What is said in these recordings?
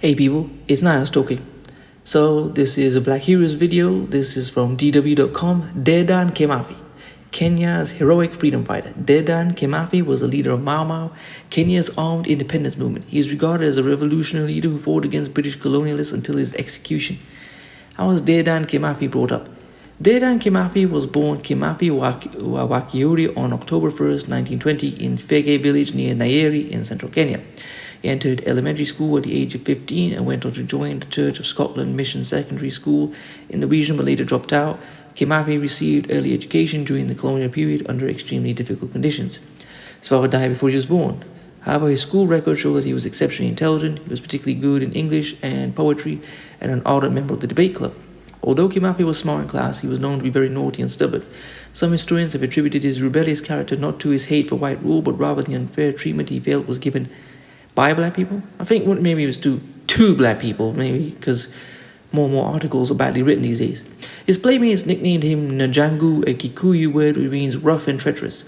Hey people, it's Niyas talking. So this is a Black Heroes video. This is from DW.com. Dedan Kimathi, Kenya's heroic freedom fighter. Dedan Kimathi was a leader of Mau Mau, Kenya's armed independence movement. He is regarded as a revolutionary leader who fought against British colonialists until his execution. How was Dedan Kimathi brought up? Dedan Kimathi was born Kimathi Wakiuri on October 1st, 1920 in Fege village near Nyeri in central Kenya. He entered elementary school at the age of 15 and went on to join the Church of Scotland Mission Secondary School in the region but later dropped out. Kimathi received early education during the colonial period under extremely difficult conditions. His father died before he was born. However, his school records show that he was exceptionally intelligent. He was particularly good in English and poetry and an ardent member of the debate club. Although Kimathi was smart in class, he was known to be very naughty and stubborn. Some historians have attributed his rebellious character not to his hate for white rule, but rather the unfair treatment he felt was given by black people. I think maybe it was to black people, maybe because more and more articles are badly written these days. His playmates nicknamed him Najangu, a Kikuyu word which means rough and treacherous.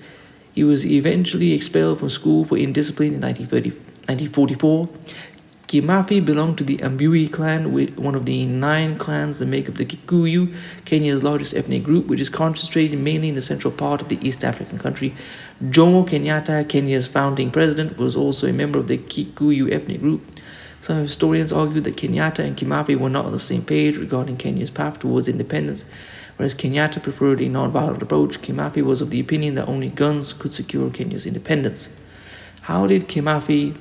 He was eventually expelled from school for indiscipline in 1944. Kimathi belonged to the Ambui clan, one of the 9 clans that make up the Kikuyu, Kenya's largest ethnic group, which is concentrated mainly in the central part of the East African country. Jomo Kenyatta, Kenya's founding president, was also a member of the Kikuyu ethnic group. Some historians argue that Kenyatta and Kimathi were not on the same page regarding Kenya's path towards independence. Whereas Kenyatta preferred a non-violent approach, Kimathi was of the opinion that only guns could secure Kenya's independence. How did Dedan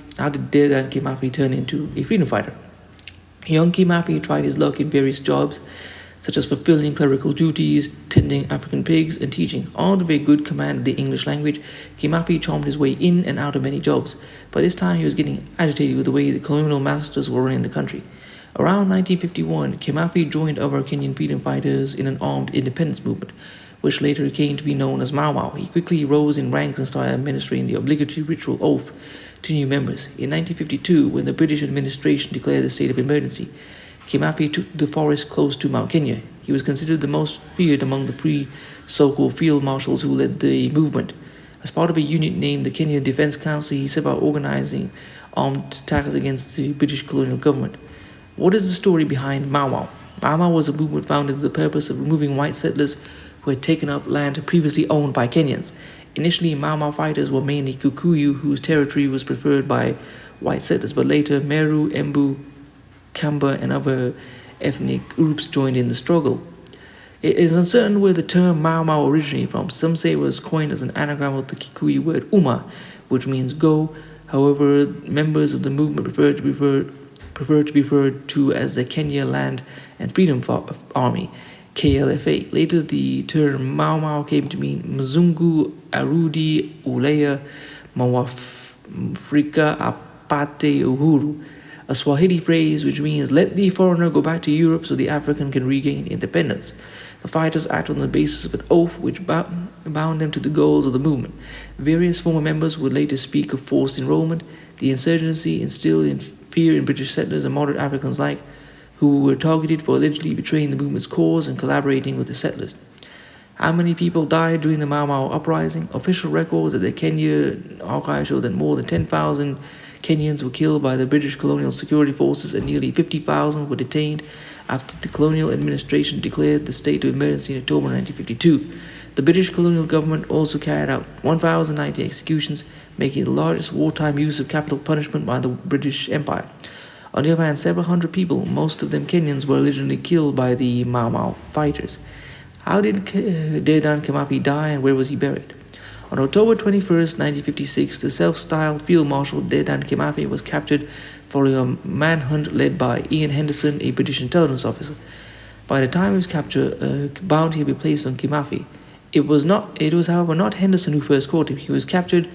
Kimathi turn into a freedom fighter? Young Kimathi tried his luck in various jobs, such as fulfilling clerical duties, tending African pigs, and teaching. All with a good command of the English language, Kimathi charmed his way in and out of many jobs. By this time, he was getting agitated with the way the colonial masters were running the country. Around 1951, Kimathi joined other Kenyan freedom fighters in an armed independence movement, which later came to be known as Mau Mau. He quickly rose in ranks and started administering the obligatory ritual oath to new members. In 1952, when the British administration declared the state of emergency, Kimathi took the forest close to Mount Kenya. He was considered the most feared among the 3 so-called field marshals who led the movement. As part of a unit named the Kenya Defense Council, he set about organizing armed attacks against the British colonial government. What is the story behind Mau Mau? Mau Mau was a movement founded with the purpose of removing white settlers who had taken up land previously owned by Kenyans. Initially, Mau Mau fighters were mainly Kikuyu, whose territory was preferred by white settlers, but later Meru, Embu, Kamba, and other ethnic groups joined in the struggle. It is uncertain where the term Mau Mau originated from. Some say it was coined as an anagram of the Kikuyu word Uma, which means go. However, members of the movement prefer to be referred to as the Kenya Land and Freedom Army, KLFA. Later, the term Mau Mau came to mean Mzungu Arudi Ulaya Mawafrika Apate Uhuru, a Swahili phrase which means let the foreigner go back to Europe so the African can regain independence. The fighters acted on the basis of an oath which bound them to the goals of the movement. Various former members would later speak of forced enrollment. The insurgency instilled fear in British settlers and moderate Africans alike, who were targeted for allegedly betraying the movement's cause and collaborating with the settlers. How many people died during the Mau Mau uprising? Official records at the Kenya archive show that more than 10,000 Kenyans were killed by the British colonial security forces and nearly 50,000 were detained after the colonial administration declared the state of emergency in October 1952. The British colonial government also carried out 1,090 executions, making it the largest wartime use of capital punishment by the British Empire. On the other hand, several hundred people, most of them Kenyans, were allegedly killed by the Mau Mau fighters. How did Dedan Kimathi die and where was he buried? On October 21st, 1956, the self-styled Field Marshal Dedan Kimathi was captured following a manhunt led by Ian Henderson, a British intelligence officer. By the time of his capture, a bounty had been placed on Kimathi. It was, however, not Henderson who first caught him. He was captured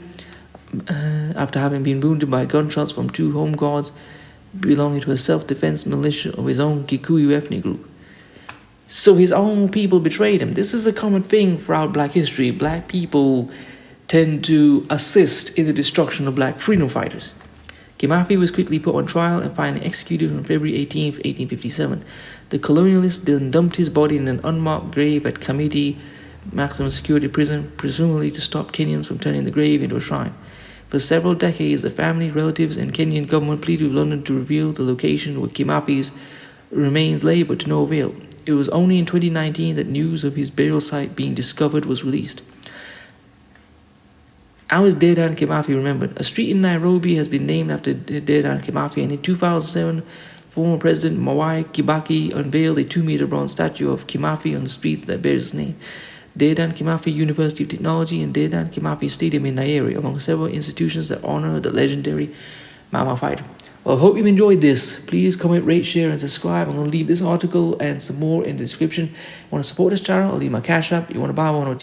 after having been wounded by gunshots from 2 home guards belonging to a self-defense militia of his own Kikuyu ethnic group. So his own people betrayed him. This is a common thing throughout black history. Black people tend to assist in the destruction of black freedom fighters. Kimathi was quickly put on trial and finally executed on February 18, 1857. The colonialists then dumped his body in an unmarked grave at Kimathi maximum security prison, presumably to stop Kenyans from turning the grave into a shrine. For several decades, the family, relatives, and Kenyan government pleaded with London to reveal the location where Kimathi's remains lay, but to no avail. It was only in 2019 that news of his burial site being discovered was released. How is Dedan Kimathi remembered? A street in Nairobi has been named after Dedan Kimathi, and in 2007, former President Mwai Kibaki unveiled a 2-meter bronze statue of Kimathi on the streets that bears his name. Dedan Kimathi University of Technology and Dedan Kimathi Stadium in Nairobi, among several institutions that honor the legendary Mama fighter. Well, I hope you've enjoyed this. Please comment, rate, share, and subscribe. I'm going to leave this article and some more in the description. If you want to support this channel, I'll leave my cash app. You want to buy one or